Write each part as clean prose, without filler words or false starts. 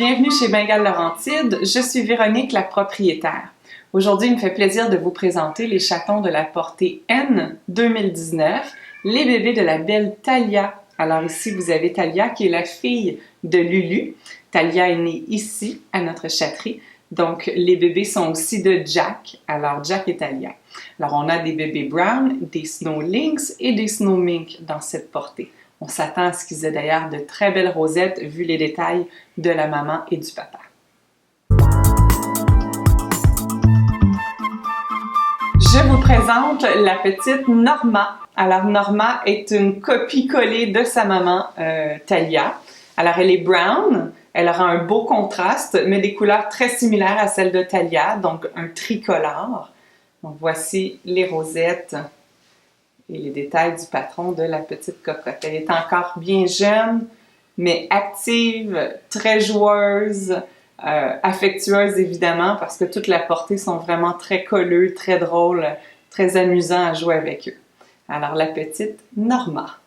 bienvenue chez Bengale Laurentide. Je suis Véronique, la propriétaire. Aujourd'hui, il me fait plaisir de vous présenter les chatons de la portée N 2019, les bébés de la belle Thalia. Alors ici, vous avez Thalia qui est la fille de Lulu. Thalia est née ici, à notre chatterie. Donc, les bébés sont aussi de Jack. Alors, Jack et Thalia. Alors, on a des bébés brown, des snow lynx et des snow mink dans cette portée. On s'attend à ce qu'ils aient d'ailleurs de très belles rosettes vu les détails de la maman et du papa. Je vous présente la petite Norma. Alors, Norma est une copie-collée de sa maman, Thalia. Alors, elle est brown. Elle aura un beau contraste, mais des couleurs très similaires à celles de Thalia, donc un tricolore. Donc, voici les rosettes et les détails du patron de la petite cocotte. Elle est encore bien jeune, mais active, très joueuse, affectueuse évidemment, parce que toute la portée sont vraiment très colleux, très drôles, très amusants à jouer avec eux. Alors, la petite Norma.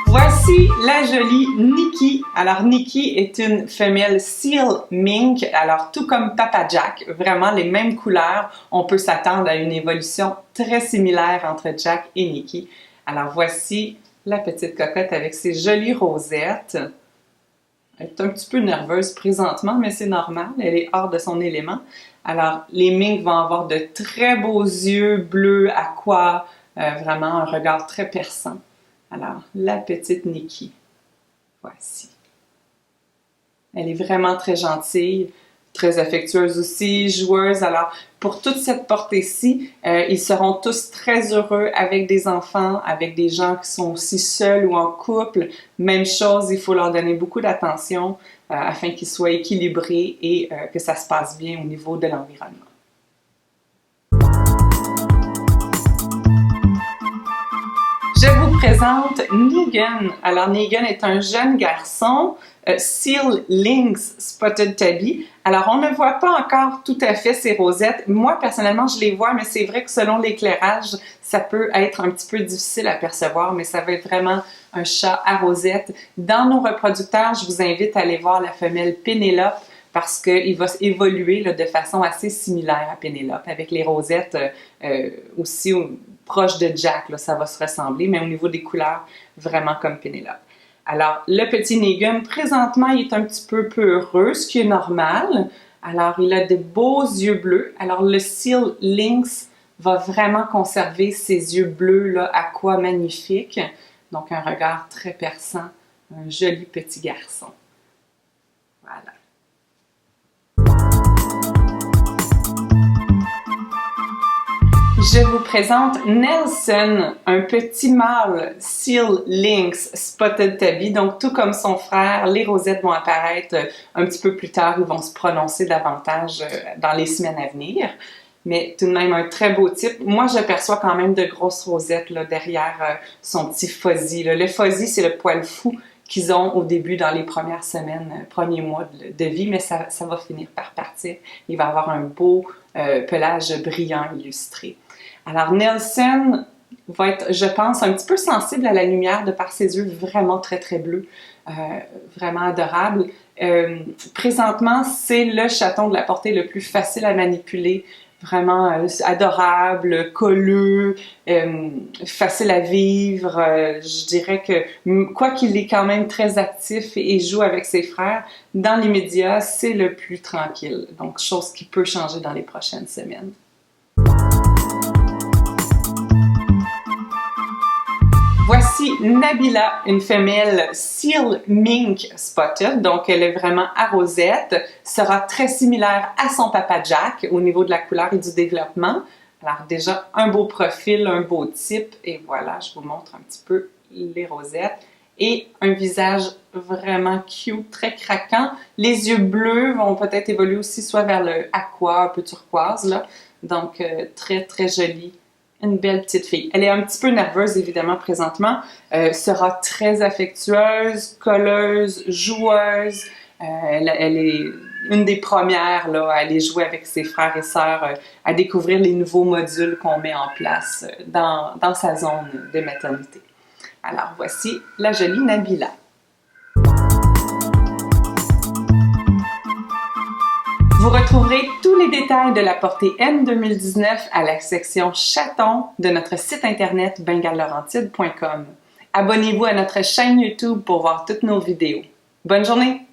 Voici la jolie Nikki. Alors, Nikki est une femelle Seal Mink. Alors, tout comme Papa Jack, vraiment les mêmes couleurs. On peut s'attendre à une évolution très similaire entre Jack et Nikki. Alors, voici la petite cocotte avec ses jolies rosettes. Elle est un petit peu nerveuse présentement, mais c'est normal. Elle est hors de son élément. Alors, les minks vont avoir de très beaux yeux bleus, aqua, vraiment un regard très perçant. Alors, la petite Nikki, voici. Elle est vraiment très gentille, très affectueuse aussi, joueuse. Alors, pour toute cette portée-ci, ils seront tous très heureux avec des enfants, avec des gens qui sont aussi seuls ou en couple. Même chose, il faut leur donner beaucoup d'attention afin qu'ils soient équilibrés et que ça se passe bien au niveau de l'environnement. Je vous présente Negan. Alors, Negan est un jeune garçon, Seal Lynx Spotted Tabby. Alors, on ne voit pas encore tout à fait ses rosettes. Moi, personnellement, je les vois, mais c'est vrai que selon l'éclairage, ça peut être un petit peu difficile à percevoir, mais ça va être vraiment un chat à rosettes. Dans nos reproducteurs, je vous invite à aller voir la femelle Pénélope, parce qu'il va évoluer là, de façon assez similaire à Pénélope, avec les rosettes aussi proches de Jack, là, ça va se ressembler, mais au niveau des couleurs, vraiment comme Pénélope. Alors, le petit Negan, présentement, il est un petit peu peureux, ce qui est normal. Alors, il a de beaux yeux bleus. Alors, le Seal Lynx va vraiment conserver ses yeux bleus, là, aqua magnifiques. Donc, un regard très perçant, un joli petit garçon. Voilà. Je vous présente Nelson, un petit mâle Seal Lynx Spotted Tabby. Donc, tout comme son frère, les rosettes vont apparaître un petit peu plus tard. Ils vont se prononcer davantage dans les semaines à venir. Mais tout de même, un très beau type. Moi, je perçois quand même de grosses rosettes là, derrière son petit fuzzy. Là. Le fuzzy, c'est le poil fou qu'ils ont au début dans les premières semaines, premiers mois de vie, mais ça va finir par partir. Il va avoir un beau pelage brillant, illustré. Alors, Nelson va être, je pense, un petit peu sensible à la lumière de par ses yeux vraiment très, très bleus, vraiment adorable. Présentement, c'est le chaton de la portée le plus facile à manipuler, vraiment adorable, colleux, facile à vivre. Je dirais que, quoi qu'il est quand même très actif et joue avec ses frères, dans les médias, c'est le plus tranquille. Donc, chose qui peut changer dans les prochaines semaines. Voici Nabila, une femelle Seal Mink Spotted, donc elle est vraiment à rosette, sera très similaire à son papa Jack au niveau de la couleur et du développement. Alors déjà, un beau profil, un beau type, et voilà, je vous montre un petit peu les rosettes. Et un visage vraiment cute, très craquant. Les yeux bleus vont peut-être évoluer aussi soit vers le aqua, un peu turquoise, là. Donc très très joli. Une belle petite fille. Elle est un petit peu nerveuse, évidemment, présentement. Sera très affectueuse, colleuse, joueuse. Elle est une des premières là, à aller jouer avec ses frères et sœurs, à découvrir les nouveaux modules qu'on met en place dans sa zone de maternité. Alors voici la jolie Nabila. Vous retrouverez tous les détails de la portée N 2019 à la section chatons de notre site internet bengallaurentide.com. Abonnez-vous à notre chaîne YouTube pour voir toutes nos vidéos. Bonne journée!